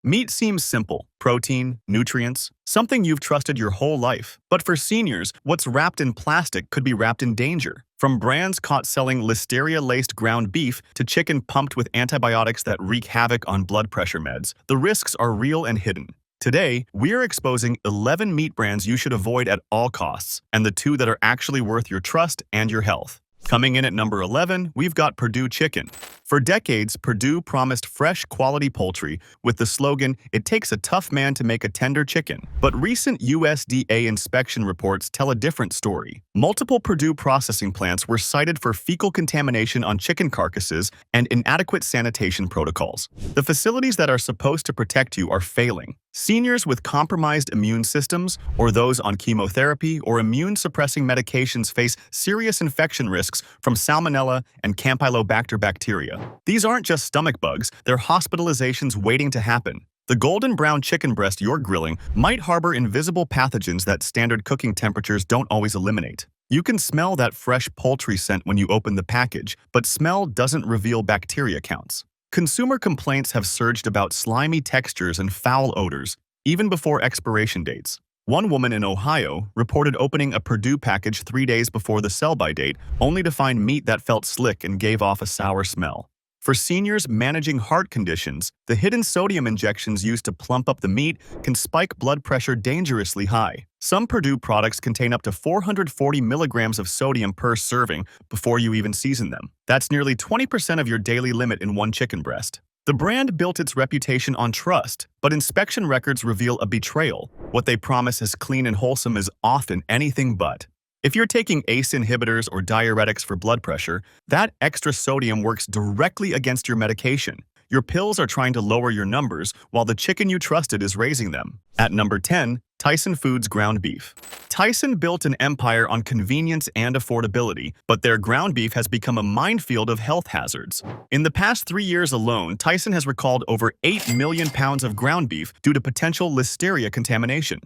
Meat seems simple: protein, nutrients, something you've trusted your whole life. But for seniors, what's wrapped in plastic could be wrapped in danger. From brands caught selling listeria-laced ground beef to chicken pumped with antibiotics that wreak havoc on blood pressure meds, the risks are real and hidden. Today, we're exposing 11 meat brands you should avoid at all costs, and the 2 that are actually worth your trust and your health. Coming in at number 11, we've got Perdue Chicken. For decades, Perdue promised fresh, quality poultry with the slogan, "It takes a tough man to make a tender chicken." But recent USDA inspection reports tell a different story. Multiple Perdue processing plants were cited for fecal contamination on chicken carcasses and inadequate sanitation protocols. The facilities that are supposed to protect you are failing. Seniors with compromised immune systems, or those on chemotherapy or immune-suppressing medications face serious infection risks from Salmonella and Campylobacter bacteria. These aren't just stomach bugs, they're hospitalizations waiting to happen. The golden brown chicken breast you're grilling might harbor invisible pathogens that standard cooking temperatures don't always eliminate. You can smell that fresh poultry scent when you open the package, but smell doesn't reveal bacteria counts. Consumer complaints have surged about slimy textures and foul odors, even before expiration dates. One woman in Ohio reported opening a Perdue package 3 days before the sell-by date, only to find meat that felt slick and gave off a sour smell. For seniors managing heart conditions, the hidden sodium injections used to plump up the meat can spike blood pressure dangerously high. Some Perdue products contain up to 440 milligrams of sodium per serving before you even season them. That's nearly 20% of your daily limit in one chicken breast. The brand built its reputation on trust, but inspection records reveal a betrayal. What they promise as clean and wholesome is often anything but. If you're taking ACE inhibitors or diuretics for blood pressure, that extra sodium works directly against your medication. Your pills are trying to lower your numbers, while the chicken you trusted is raising them. At number 10, Tyson Foods ground beef. Tyson built an empire on convenience and affordability, but their ground beef has become a minefield of health hazards. In the past 3 years alone, Tyson has recalled over 8 million pounds of ground beef due to potential listeria contamination.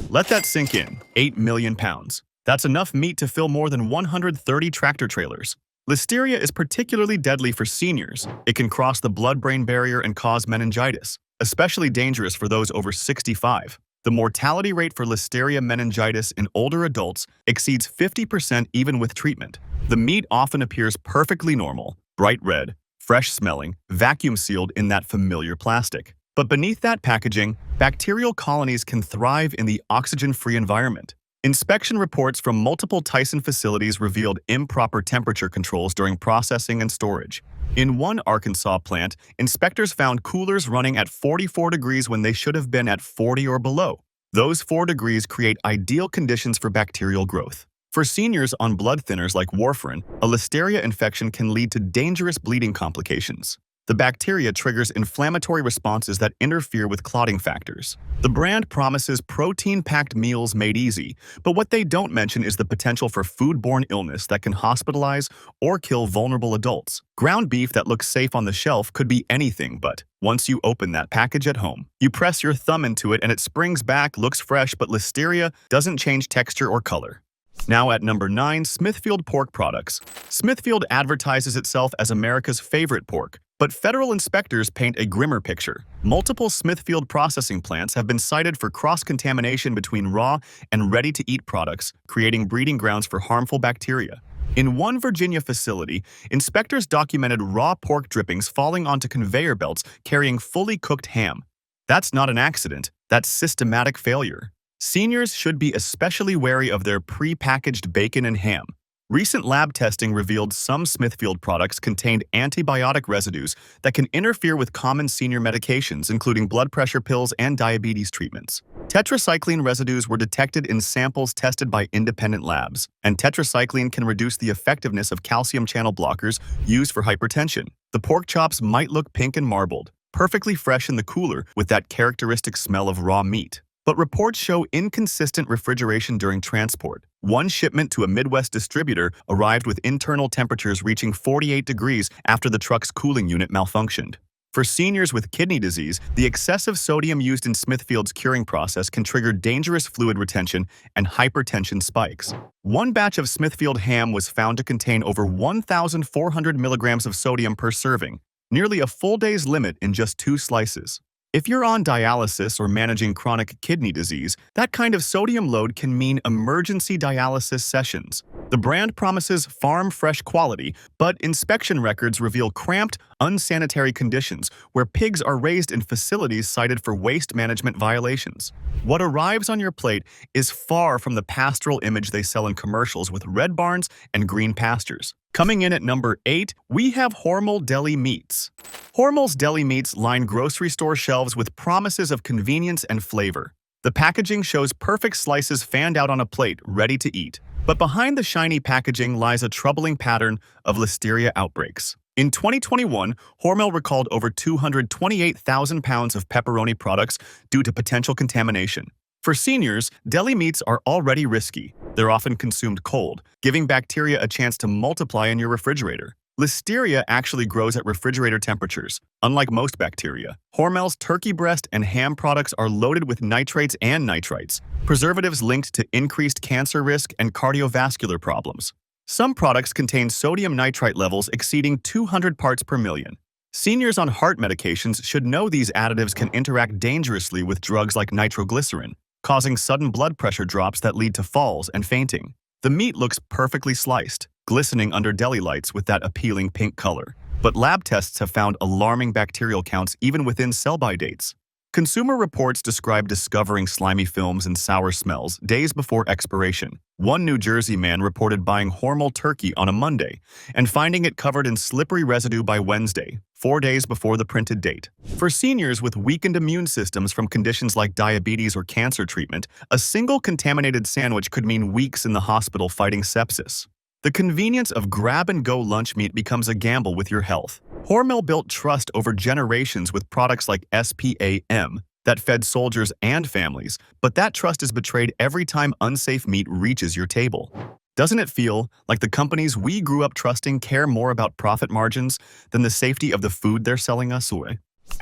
Let that sink in: 8 million pounds. That's enough meat to fill more than 130 tractor trailers. Listeria is particularly deadly for seniors. It can cross the blood-brain barrier and cause meningitis, especially dangerous for those over 65. The mortality rate for Listeria meningitis in older adults exceeds 50% even with treatment. The meat often appears perfectly normal, bright red, fresh-smelling, vacuum-sealed in that familiar plastic. But beneath that packaging, bacterial colonies can thrive in the oxygen-free environment. Inspection reports from multiple Tyson facilities revealed improper temperature controls during processing and storage. In one Arkansas plant, inspectors found coolers running at 44 degrees when they should have been at 40 or below. Those 4 degrees create ideal conditions for bacterial growth. For seniors on blood thinners like warfarin, a listeria infection can lead to dangerous bleeding complications. The bacteria triggers inflammatory responses that interfere with clotting factors. The brand promises protein-packed meals made easy, but what they don't mention is the potential for foodborne illness that can hospitalize or kill vulnerable adults. Ground beef that looks safe on the shelf could be anything but. Once you open that package at home, you press your thumb into it and it springs back, looks fresh, but listeria doesn't change texture or color. Now at number 9, Smithfield Pork Products. Smithfield advertises itself as America's favorite pork, but federal inspectors paint a grimmer picture. Multiple Smithfield processing plants have been cited for cross-contamination between raw and ready-to-eat products, creating breeding grounds for harmful bacteria. In one Virginia facility, inspectors documented raw pork drippings falling onto conveyor belts carrying fully cooked ham. That's not an accident, that's systematic failure. Seniors should be especially wary of their pre-packaged bacon and ham. Recent lab testing revealed some Smithfield products contained antibiotic residues that can interfere with common senior medications, including blood pressure pills and diabetes treatments. Tetracycline residues were detected in samples tested by independent labs, and tetracycline can reduce the effectiveness of calcium channel blockers used for hypertension. The pork chops might look pink and marbled, perfectly fresh in the cooler with that characteristic smell of raw meat. But reports show inconsistent refrigeration during transport. One shipment to a Midwest distributor arrived with internal temperatures reaching 48 degrees after the truck's cooling unit malfunctioned. For seniors with kidney disease, the excessive sodium used in Smithfield's curing process can trigger dangerous fluid retention and hypertension spikes. One batch of Smithfield ham was found to contain over 1,400 milligrams of sodium per serving, nearly a full day's limit in just 2 slices. If you're on dialysis or managing chronic kidney disease, that kind of sodium load can mean emergency dialysis sessions. The brand promises farm-fresh quality, but inspection records reveal cramped, unsanitary conditions where pigs are raised in facilities cited for waste management violations. What arrives on your plate is far from the pastoral image they sell in commercials with red barns and green pastures. Coming in at number 8, we have Hormel Deli Meats. Hormel's deli meats line grocery store shelves with promises of convenience and flavor. The packaging shows perfect slices fanned out on a plate, ready to eat. But behind the shiny packaging lies a troubling pattern of listeria outbreaks. In 2021, Hormel recalled over 228,000 pounds of pepperoni products due to potential contamination. For seniors, deli meats are already risky. They're often consumed cold, giving bacteria a chance to multiply in your refrigerator. Listeria actually grows at refrigerator temperatures. Unlike most bacteria, Hormel's turkey breast and ham products are loaded with nitrates and nitrites, preservatives linked to increased cancer risk and cardiovascular problems. Some products contain sodium nitrite levels exceeding 200 parts per million. Seniors on heart medications should know these additives can interact dangerously with drugs like nitroglycerin, causing sudden blood pressure drops that lead to falls and fainting. The meat looks perfectly sliced, glistening under deli lights with that appealing pink color. But lab tests have found alarming bacterial counts even within sell-by dates. Consumer reports describe discovering slimy films and sour smells days before expiration. One New Jersey man reported buying Hormel turkey on a Monday and finding it covered in slippery residue by Wednesday, 4 days before the printed date. For seniors with weakened immune systems from conditions like diabetes or cancer treatment, a single contaminated sandwich could mean weeks in the hospital fighting sepsis. The convenience of grab-and-go lunch meat becomes a gamble with your health. Hormel built trust over generations with products like SPAM that fed soldiers and families, but that trust is betrayed every time unsafe meat reaches your table. Doesn't it feel like the companies we grew up trusting care more about profit margins than the safety of the food they're selling us?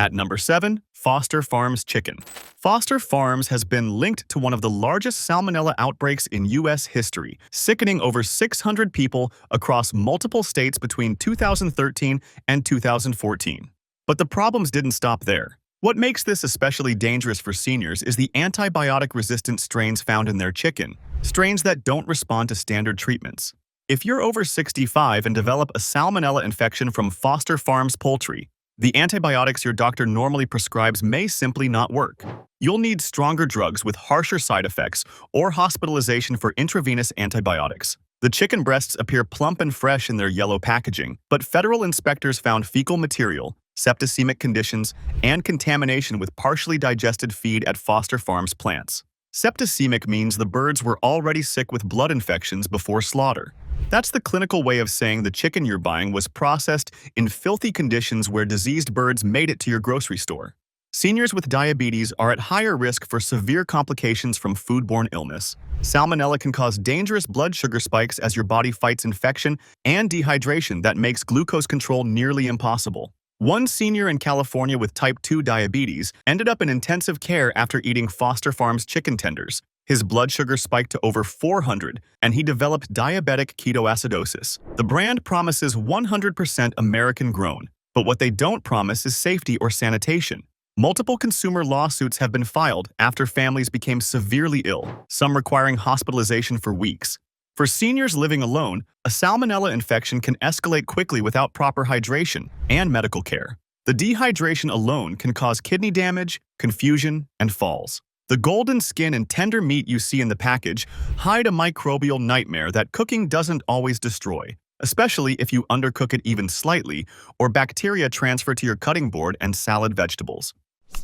At number 7, Foster Farms Chicken. Foster Farms has been linked to one of the largest salmonella outbreaks in U.S. history, sickening over 600 people across multiple states between 2013 and 2014. But the problems didn't stop there. What makes this especially dangerous for seniors is the antibiotic-resistant strains found in their chicken, strains that don't respond to standard treatments. If you're over 65 and develop a salmonella infection from Foster Farms poultry, the antibiotics your doctor normally prescribes may simply not work. You'll need stronger drugs with harsher side effects or hospitalization for intravenous antibiotics. The chicken breasts appear plump and fresh in their yellow packaging, but federal inspectors found fecal material, septicemic conditions, and contamination with partially digested feed at Foster Farms plants. Septicemic means the birds were already sick with blood infections before slaughter. That's the clinical way of saying the chicken you're buying was processed in filthy conditions where diseased birds made it to your grocery store. Seniors with diabetes are at higher risk for severe complications from foodborne illness. Salmonella can cause dangerous blood sugar spikes as your body fights infection and dehydration that makes glucose control nearly impossible. One senior in California with type 2 diabetes ended up in intensive care after eating Foster Farms chicken tenders. His blood sugar spiked to over 400, and he developed diabetic ketoacidosis. The brand promises 100% American-grown, but what they don't promise is safety or sanitation. Multiple consumer lawsuits have been filed after families became severely ill, some requiring hospitalization for weeks. For seniors living alone, a salmonella infection can escalate quickly without proper hydration and medical care. The dehydration alone can cause kidney damage, confusion, and falls. The golden skin and tender meat you see in the package hide a microbial nightmare that cooking doesn't always destroy, especially if you undercook it even slightly or bacteria transfer to your cutting board and salad vegetables.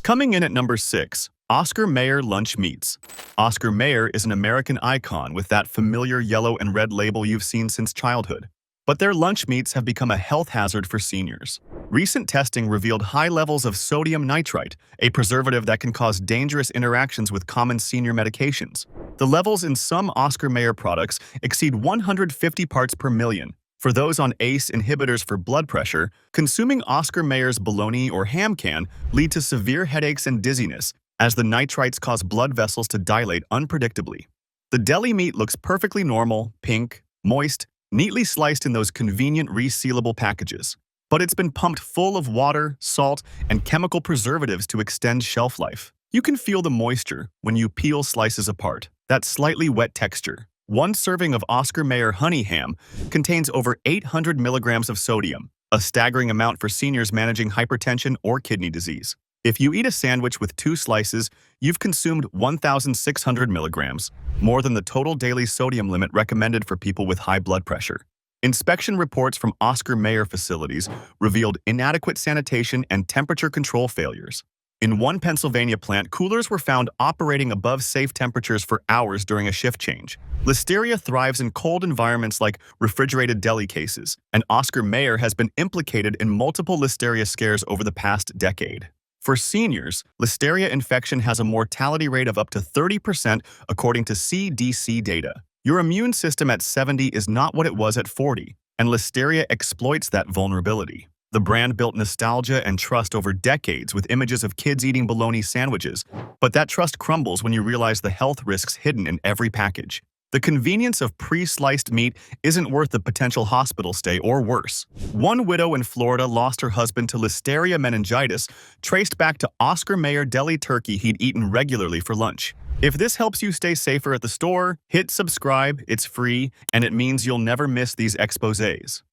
Coming in at number 6, Oscar Mayer Lunch Meats. Oscar Mayer is an American icon with that familiar yellow and red label you've seen since childhood. But their lunch meats have become a health hazard for seniors. Recent testing revealed high levels of sodium nitrite, a preservative that can cause dangerous interactions with common senior medications. The levels in some Oscar Mayer products exceed 150 parts per million. For those on ACE inhibitors for blood pressure, consuming Oscar Mayer's bologna or ham can lead to severe headaches and dizziness, as the nitrites cause blood vessels to dilate unpredictably. The deli meat looks perfectly normal, pink, moist, neatly sliced in those convenient resealable packages. but it's been pumped full of water, salt, and chemical preservatives to extend shelf life. You can feel the moisture when you peel slices apart, that slightly wet texture. One serving of Oscar Mayer honey ham contains over 800 milligrams of sodium, a staggering amount for seniors managing hypertension or kidney disease. If you eat a sandwich with 2 slices, you've consumed 1,600 milligrams, more than the total daily sodium limit recommended for people with high blood pressure. Inspection reports from Oscar Mayer facilities revealed inadequate sanitation and temperature control failures. In one Pennsylvania plant, coolers were found operating above safe temperatures for hours during a shift change. Listeria thrives in cold environments like refrigerated deli cases, and Oscar Mayer has been implicated in multiple listeria scares over the past decade. For seniors, listeria infection has a mortality rate of up to 30% according to CDC data. Your immune system at 70 is not what it was at 40, and listeria exploits that vulnerability. The brand built nostalgia and trust over decades with images of kids eating bologna sandwiches, but that trust crumbles when you realize the health risks hidden in every package. The convenience of pre-sliced meat isn't worth the potential hospital stay or worse. One widow in Florida lost her husband to listeria meningitis, traced back to Oscar Mayer deli turkey he'd eaten regularly for lunch. If this helps you stay safer at the store, hit subscribe, it's free, and it means you'll never miss these exposés.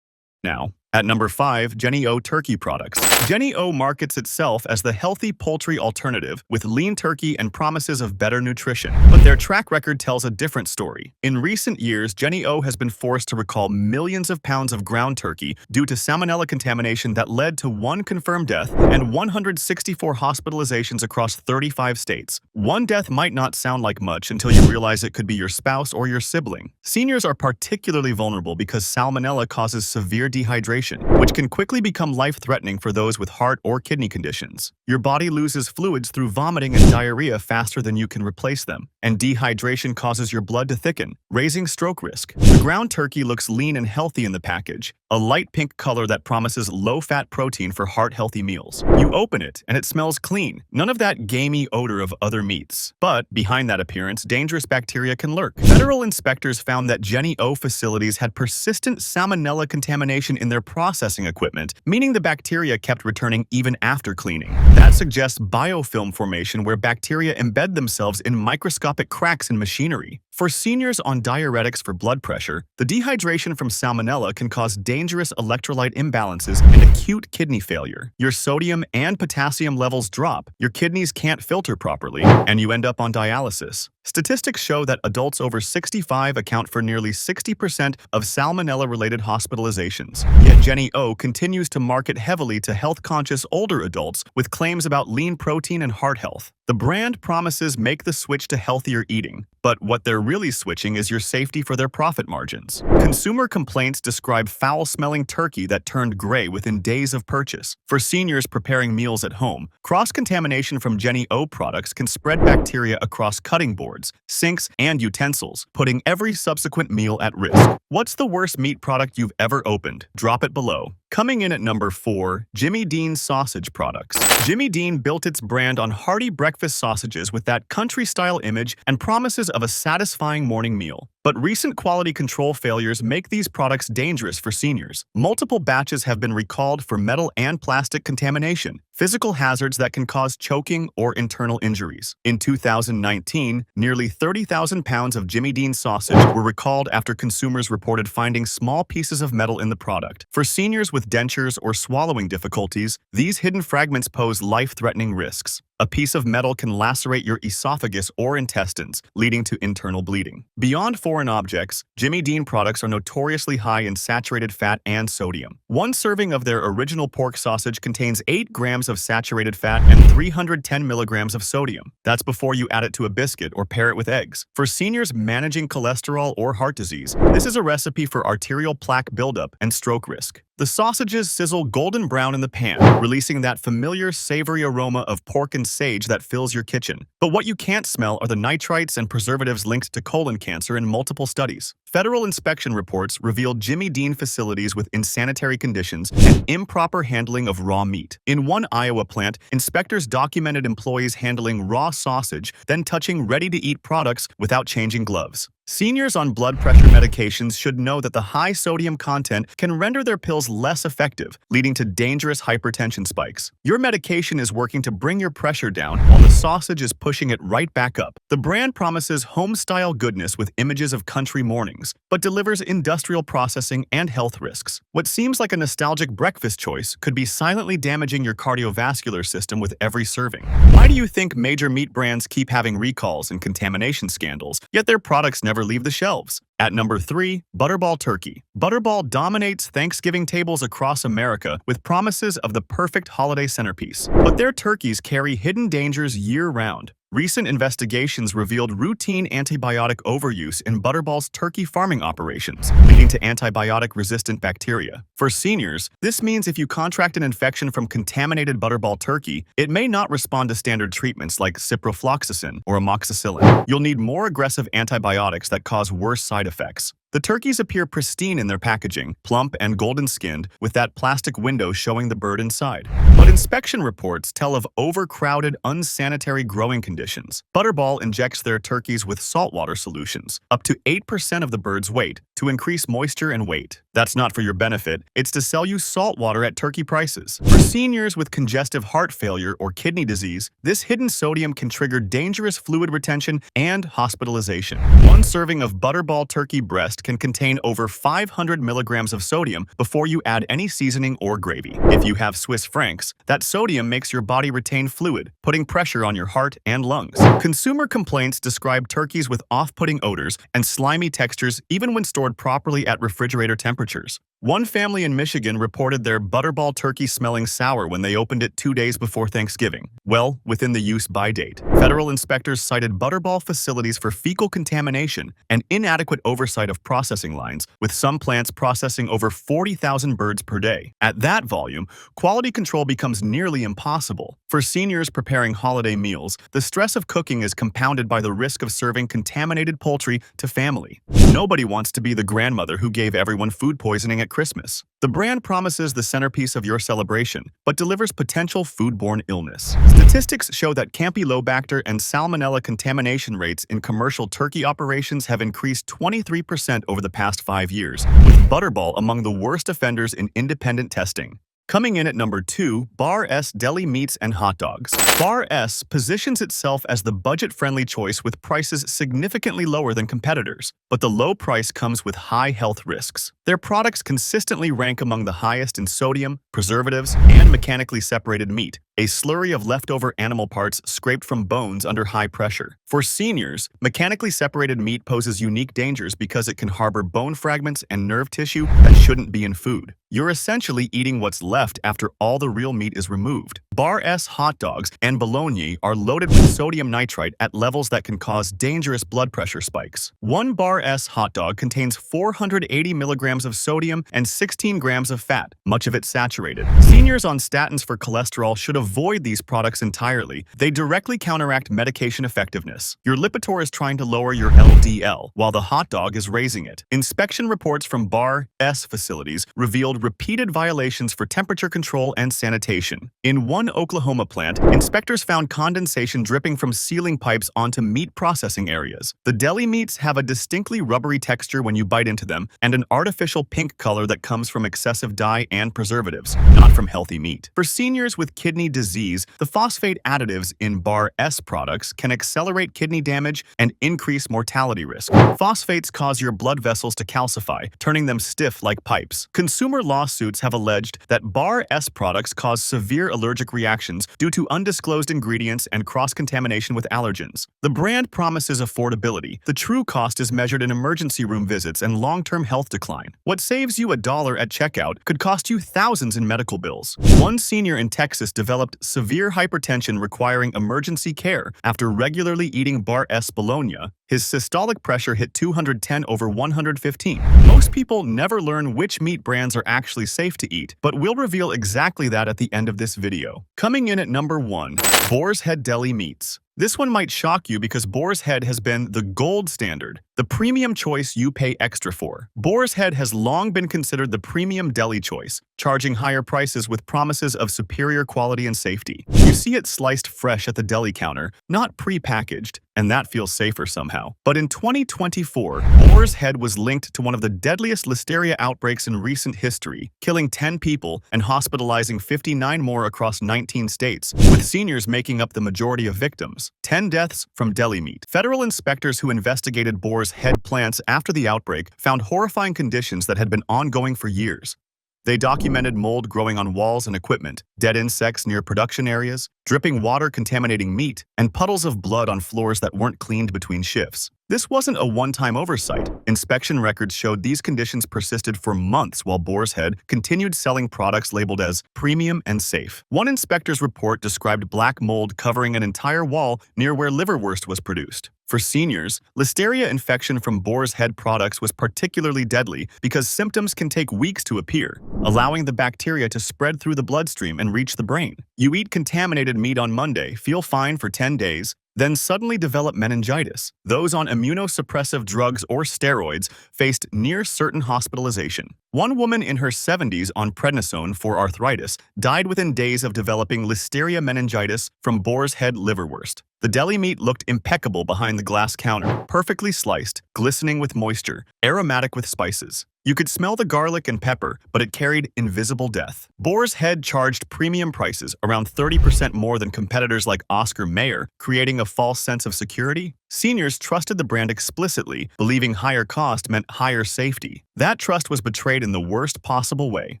Now, at number 5, Jenny O Turkey Products. Jenny O markets itself as the healthy poultry alternative with lean turkey and promises of better nutrition. But their track record tells a different story. In recent years, Jenny O has been forced to recall millions of pounds of ground turkey due to salmonella contamination that led to 1 confirmed death and 164 hospitalizations across 35 states. One death might not sound like much until you realize it could be your spouse or your sibling. Seniors are particularly vulnerable because salmonella causes severe dehydration, which can quickly become life-threatening for those with heart or kidney conditions. Your body loses fluids through vomiting and diarrhea faster than you can replace them, and dehydration causes your blood to thicken, raising stroke risk. The ground turkey looks lean and healthy in the package, a light pink color that promises low-fat protein for heart-healthy meals. You open it, and it smells clean, none of that gamey odor of other meats. But behind that appearance, dangerous bacteria can lurk. Federal inspectors found that Jenny O facilities had persistent salmonella contamination in their processing equipment, meaning the bacteria kept returning even after cleaning. That suggests biofilm formation where bacteria embed themselves in microscopic cracks in machinery. For seniors on diuretics for blood pressure, the dehydration from salmonella can cause dangerous electrolyte imbalances and acute kidney failure. Your sodium and potassium levels drop, your kidneys can't filter properly, and you end up on dialysis. Statistics show that adults over 65 account for nearly 60% of salmonella-related hospitalizations. Yet Jenny O continues to market heavily to health-conscious older adults with claims about lean protein and heart health. The brand promises make the switch to healthier eating, but what they're really switching is your safety for their profit margins. Consumer complaints describe foul-smelling turkey that turned gray within days of purchase. For seniors preparing meals at home, cross-contamination from Jenny O products can spread bacteria across cutting boards, sinks, and utensils, putting every subsequent meal at risk. What's the worst meat product you've ever opened? Drop it below. Coming in at number 4, Jimmy Dean Sausage Products. Jimmy Dean built its brand on hearty breakfast sausages with that country-style image and promises of a satisfying morning meal. But recent quality control failures make these products dangerous for seniors. Multiple batches have been recalled for metal and plastic contamination, physical hazards that can cause choking or internal injuries. In 2019, nearly 30,000 pounds of Jimmy Dean sausage were recalled after consumers reported finding small pieces of metal in the product. For seniors with dentures or swallowing difficulties, these hidden fragments pose life-threatening risks. A piece of metal can lacerate your esophagus or intestines, leading to internal bleeding. Beyond foreign objects, Jimmy Dean products are notoriously high in saturated fat and sodium. One serving of their original pork sausage contains 8 grams of saturated fat and 310 milligrams of sodium. That's before you add it to a biscuit or pair it with eggs. For seniors managing cholesterol or heart disease, this is a recipe for arterial plaque buildup and stroke risk. The sausages sizzle golden brown in the pan, releasing that familiar savory aroma of pork and sage that fills your kitchen. But what you can't smell are the nitrites and preservatives linked to colon cancer in multiple studies. Federal inspection reports revealed Jimmy Dean facilities with insanitary conditions and improper handling of raw meat. In one Iowa plant, inspectors documented employees handling raw sausage, then touching ready-to-eat products without changing gloves. Seniors on blood pressure medications should know that the high sodium content can render their pills less effective, leading to dangerous hypertension spikes. Your medication is working to bring your pressure down while the sausage is pushing it right back up. The brand promises home-style goodness with images of country mornings, but delivers industrial processing and health risks. What seems like a nostalgic breakfast choice could be silently damaging your cardiovascular system with every serving. Why do you think major meat brands keep having recalls and contamination scandals, yet their products never leave the shelves? At number 3, Butterball Turkey. Butterball dominates Thanksgiving tables across America with promises of the perfect holiday centerpiece. But their turkeys carry hidden dangers year-round. Recent investigations revealed routine antibiotic overuse in Butterball's turkey farming operations, leading to antibiotic-resistant bacteria. For seniors, this means if you contract an infection from contaminated Butterball turkey, it may not respond to standard treatments like ciprofloxacin or amoxicillin. You'll need more aggressive antibiotics that cause worse side effects. The turkeys appear pristine in their packaging, plump and golden-skinned, with that plastic window showing the bird inside. But inspection reports tell of overcrowded, unsanitary growing conditions. Butterball injects their turkeys with saltwater solutions, up to 8% of the bird's weight, to increase moisture and weight. That's not for your benefit, it's to sell you saltwater at turkey prices. For seniors with congestive heart failure or kidney disease, this hidden sodium can trigger dangerous fluid retention and hospitalization. One serving of Butterball turkey breast can contain over 500 milligrams of sodium before you add any seasoning or gravy. If you have Swiss francs, that sodium makes your body retain fluid, putting pressure on your heart and lungs. Consumer complaints describe turkeys with off-putting odors and slimy textures even when stored properly at refrigerator temperatures. One family in Michigan reported their Butterball turkey smelling sour when they opened it 2 days before Thanksgiving, well within the use-by date. Federal inspectors cited Butterball facilities for fecal contamination and inadequate oversight of processing lines, with some plants processing over 40,000 birds per day. At that volume, quality control becomes nearly impossible. For seniors preparing holiday meals, the stress of cooking is compounded by the risk of serving contaminated poultry to family. Nobody wants to be the grandmother who gave everyone food poisoning at Christmas. The brand promises the centerpiece of your celebration, but delivers potential foodborne illness. Statistics show that Campylobacter and Salmonella contamination rates in commercial turkey operations have increased 23% over the past 5 years, with Butterball among the worst offenders in independent testing. Coming in at number 2, Bar S Deli Meats and Hot Dogs. Bar S positions itself as the budget-friendly choice with prices significantly lower than competitors, but the low price comes with high health risks. Their products consistently rank among the highest in sodium, preservatives, and mechanically separated meat, a slurry of leftover animal parts scraped from bones under high pressure. For seniors, mechanically separated meat poses unique dangers because it can harbor bone fragments and nerve tissue that shouldn't be in food. You're essentially eating what's left after all the real meat is removed. Bar S hot dogs and bologna are loaded with sodium nitrite at levels that can cause dangerous blood pressure spikes. One Bar S hot dog contains 480 milligrams of sodium and 16 grams of fat, much of it saturated. Seniors on statins for cholesterol should avoid these products entirely. They directly counteract medication effectiveness. Your Lipitor is trying to lower your LDL, while the hot dog is raising it. Inspection reports from Bar S facilities revealed repeated violations for temperature control and sanitation. In one Oklahoma plant, inspectors found condensation dripping from ceiling pipes onto meat processing areas. The deli meats have a distinctly rubbery texture when you bite into them and an artificial pink color that comes from excessive dye and preservatives, not from healthy meat. For seniors with kidney disease, the phosphate additives in Bar S products can accelerate kidney damage and increase mortality risk. Phosphates cause your blood vessels to calcify, turning them stiff like pipes. Consumer lawsuits have alleged that Bar S products cause severe allergic reactions due to undisclosed ingredients and cross-contamination with allergens. The brand promises affordability. The true cost is measured in emergency room visits and long-term health decline. What saves you $1 at checkout could cost you thousands in medical bills. One senior in Texas developed severe hypertension requiring emergency care after regularly eating Bar S bologna. His systolic pressure hit 210/115. Most people never learn which meat brands are actually safe to eat, but we'll reveal exactly that at the end of this video. Coming in at number 1, Boar's Head Deli Meats. This one might shock you because Boar's Head has been the gold standard, the premium choice you pay extra for. Boar's Head has long been considered the premium deli choice, charging higher prices with promises of superior quality and safety. You see it sliced fresh at the deli counter, not pre-packaged, and that feels safer somehow. But in 2024, Boar's Head was linked to one of the deadliest listeria outbreaks in recent history, killing 10 people and hospitalizing 59 more across 19 states, with seniors making up the majority of victims. 10 deaths from deli meat. Federal inspectors who investigated Boar's Head plants after the outbreak found horrifying conditions that had been ongoing for years. They documented mold growing on walls and equipment, dead insects near production areas, dripping water contaminating meat, and puddles of blood on floors that weren't cleaned between shifts. This wasn't a one-time oversight. Inspection records showed these conditions persisted for months while Boar's Head continued selling products labeled as premium and safe. One inspector's report described black mold covering an entire wall near where liverwurst was produced. For seniors, listeria infection from Boar's Head products was particularly deadly because symptoms can take weeks to appear, allowing the bacteria to spread through the bloodstream and reach the brain. You eat contaminated meat on Monday, feel fine for 10 days, then suddenly develop meningitis. Those on immunosuppressive drugs or steroids faced near-certain hospitalization. One woman in her 70s on prednisone for arthritis died within days of developing listeria meningitis from Boar's Head liverwurst. The deli meat looked impeccable behind the glass counter, perfectly sliced, glistening with moisture, aromatic with spices. You could smell the garlic and pepper, but it carried invisible death. Boar's Head charged premium prices, around 30% more than competitors like Oscar Mayer, creating a false sense of security. Seniors trusted the brand explicitly, believing higher cost meant higher safety. That trust was betrayed in the worst possible way.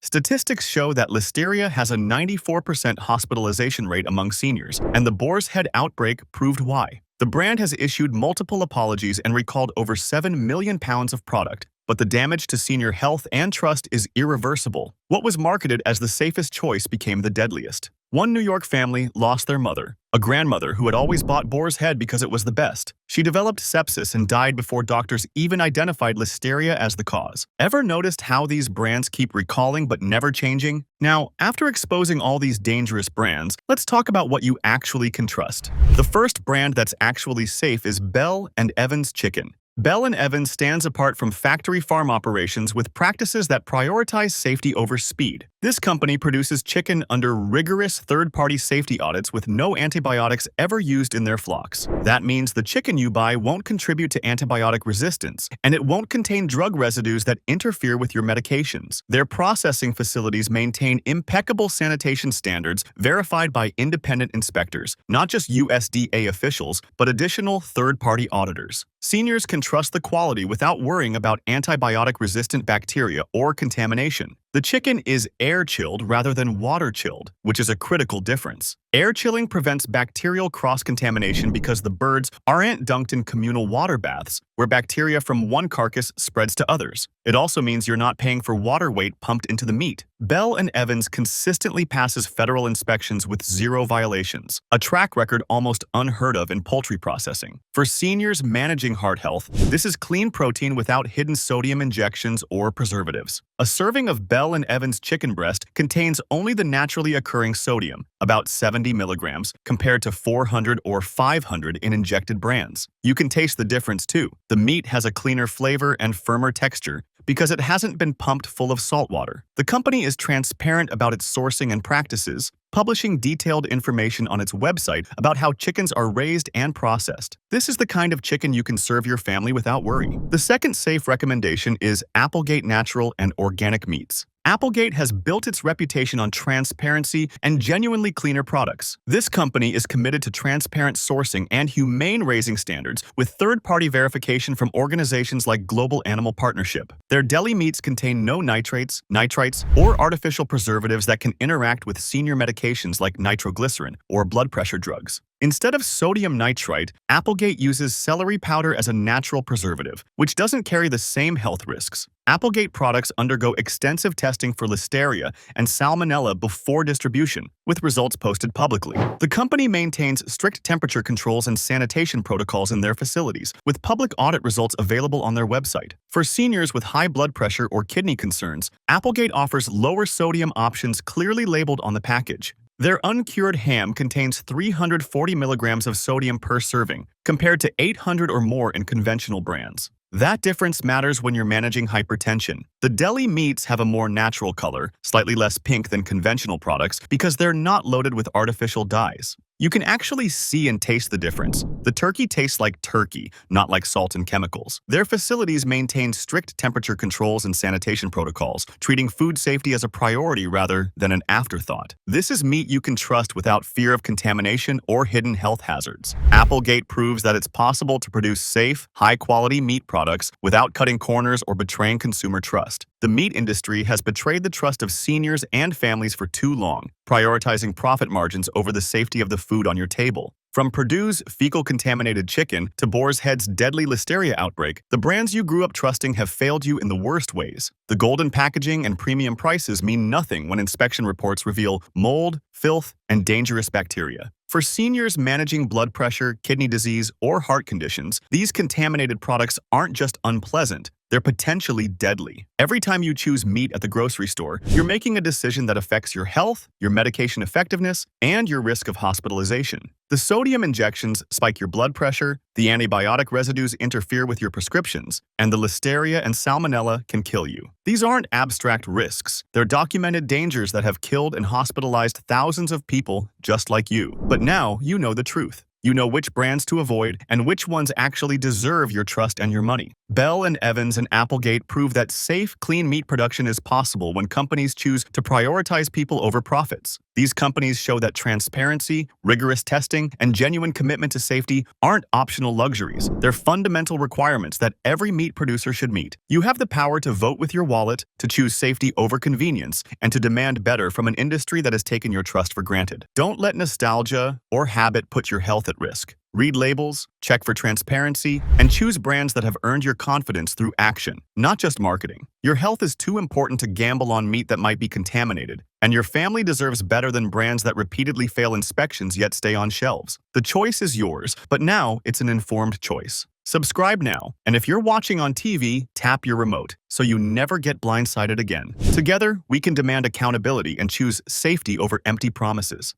Statistics show that listeria has a 94% hospitalization rate among seniors, and the Boar's Head outbreak proved why. The brand has issued multiple apologies and recalled over 7 million pounds of product, but the damage to senior health and trust is irreversible. What was marketed as the safest choice became the deadliest. One New York family lost their mother, a grandmother who had always bought Boar's Head because it was the best. She developed sepsis and died before doctors even identified listeria as the cause. Ever noticed how these brands keep recalling but never changing? Now, after exposing all these dangerous brands, let's talk about what you actually can trust. The first brand that's actually safe is Bell & Evans Chicken. Bell & Evans stands apart from factory farm operations with practices that prioritize safety over speed. This company produces chicken under rigorous third-party safety audits with no antibiotics ever used in their flocks. That means the chicken you buy won't contribute to antibiotic resistance, and it won't contain drug residues that interfere with your medications. Their processing facilities maintain impeccable sanitation standards verified by independent inspectors, not just USDA officials, but additional third-party auditors. Seniors can trust the quality without worrying about antibiotic-resistant bacteria or contamination. The chicken is air-chilled rather than water-chilled, which is a critical difference. Air chilling prevents bacterial cross-contamination because the birds aren't dunked in communal water baths, where bacteria from one carcass spreads to others. It also means you're not paying for water weight pumped into the meat. Bell & Evans consistently passes federal inspections with zero violations, a track record almost unheard of in poultry processing. For seniors managing heart health, this is clean protein without hidden sodium injections or preservatives. A serving of Bell & Evans chicken breast contains only the naturally occurring sodium, about 70 milligrams, compared to 400 or 500 in injected brands. You can taste the difference too. The meat has a cleaner flavor and firmer texture because it hasn't been pumped full of salt water. The company is transparent about its sourcing and practices, publishing detailed information on its website about how chickens are raised and processed. This is the kind of chicken you can serve your family without worry. The second safe recommendation is Applegate Natural and Organic Meats. Applegate has built its reputation on transparency and genuinely cleaner products. This company is committed to transparent sourcing and humane raising standards with third-party verification from organizations like Global Animal Partnership. Their deli meats contain no nitrates, nitrites, or artificial preservatives that can interact with senior medications like nitroglycerin or blood pressure drugs. Instead of sodium nitrite, Applegate uses celery powder as a natural preservative, which doesn't carry the same health risks. Applegate products undergo extensive testing for listeria and salmonella before distribution, with results posted publicly. The company maintains strict temperature controls and sanitation protocols in their facilities, with public audit results available on their website. For seniors with high blood pressure or kidney concerns, Applegate offers lower sodium options clearly labeled on the package. Their uncured ham contains 340 milligrams of sodium per serving, compared to 800 or more in conventional brands. That difference matters when you're managing hypertension. The deli meats have a more natural color, slightly less pink than conventional products, because they're not loaded with artificial dyes. You can actually see and taste the difference. The turkey tastes like turkey, not like salt and chemicals. Their facilities maintain strict temperature controls and sanitation protocols, treating food safety as a priority rather than an afterthought. This is meat you can trust without fear of contamination or hidden health hazards. Applegate proves that it's possible to produce safe, high-quality meat products without cutting corners or betraying consumer trust. The meat industry has betrayed the trust of seniors and families for too long, prioritizing profit margins over the safety of the food on your table. From Purdue's fecal-contaminated chicken to Boar's Head's deadly listeria outbreak, the brands you grew up trusting have failed you in the worst ways. The golden packaging and premium prices mean nothing when inspection reports reveal mold, filth, and dangerous bacteria. For seniors managing blood pressure, kidney disease, or heart conditions, these contaminated products aren't just unpleasant, they're potentially deadly. Every time you choose meat at the grocery store, you're making a decision that affects your health, your medication effectiveness, and your risk of hospitalization. The sodium injections spike your blood pressure, the antibiotic residues interfere with your prescriptions, and the listeria and salmonella can kill you. These aren't abstract risks. They're documented dangers that have killed and hospitalized thousands of people just like you. But now you know the truth. You know which brands to avoid and which ones actually deserve your trust and your money. Bell & Evans and Applegate prove that safe, clean meat production is possible when companies choose to prioritize people over profits. These companies show that transparency, rigorous testing, and genuine commitment to safety aren't optional luxuries. They're fundamental requirements that every meat producer should meet. You have the power to vote with your wallet, to choose safety over convenience, and to demand better from an industry that has taken your trust for granted. Don't let nostalgia or habit put your health at risk. Read labels, check for transparency, and choose brands that have earned your confidence through action, not just marketing. Your health is too important to gamble on meat that might be contaminated, and your family deserves better than brands that repeatedly fail inspections yet stay on shelves. The choice is yours, but now it's an informed choice. Subscribe now, and if you're watching on TV, tap your remote so you never get blindsided again. Together, we can demand accountability and choose safety over empty promises.